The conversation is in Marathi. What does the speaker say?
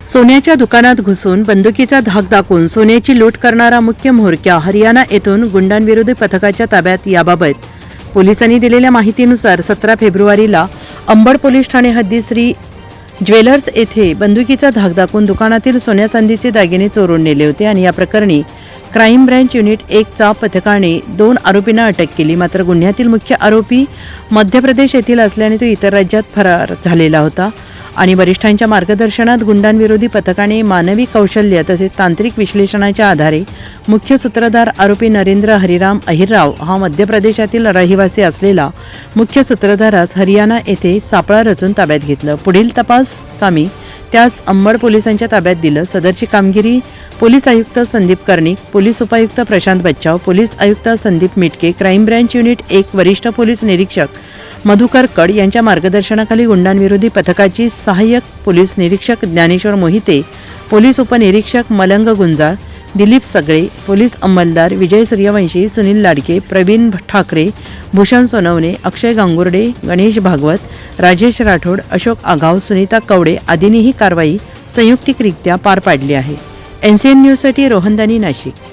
सोन्याच्या दुकानात घुसून बंदुकीचा धाक दाखवून सोन्याची लूट करणारा मुख्य म्होरक्या हरियाणा येथून गुंडांविरोधी पथकाच्या ताब्यात. याबाबत पोलिसांनी दिलेल्या माहितीनुसार 17 फेब्रुवारीला अंबड पोलीस ठाणे हद्दीत श्री ज्वेलर्स येथे बंदुकीचा धाक दाखवून दुकानातील सोन्या चांदीचे दागिने चोरून नेले होते आणि या प्रकरणी क्राईम ब्रँच युनिट 1 चा पथकाने 2 आरोपींना अटक केली. मात्र गुन्ह्यातील मुख्य आरोपी मध्य प्रदेश येथील असल्याने तो इतर राज्यात फरार झालेला होता आणि वरिष्ठांच्या मार्गदर्शनात गुंडांविरोधी पथकाने मानवी कौशल्य तसेच तांत्रिक विश्लेषणाच्या आधारे मुख्य सूत्रधार आरोपी नरेंद्र हरिराम अहिरराव हा मध्य प्रदेशातील रहिवासी असलेला मुख्य सूत्रधारास हरियाणा येथे सापळा रचून ताब्यात घेतलं. पुढील तपास कामी त्यास अंबड पोलिसांच्या ताब्यात दिलं. सदरची कामगिरी पोलीस आयुक्त संदीप कर्णिक, पोलीस उपायुक्त प्रशांत बच्चाव, पोलीस आयुक्त Sandeep Mitke, crime branch unit 1 वरिष्ठ पोलीस निरीक्षक मधुकर कड यांच्या मार्गदर्शनाखाली गुंडांविरोधी पथकाची सहाय्यक पोलीस निरीक्षक ज्ञानेश्वर मोहिते, पोलीस उपनिरीक्षक मलंग गुंजाळ, दिलीप सगळे, पोलीस अंमलदार विजय सूर्यवंशी, सुनील लाडके, प्रवीण ठाकरे, भूषण सोनवणे, अक्षय गांगुर्डे, गणेश भागवत, राजेश राठोड, अशोक आघाव, सुनीता कवडे आदींनी ही कारवाई संयुक्तिकरित्या पार पाडली आहे. NCN न्यूजसाठी रोहनदानी, नाशिक.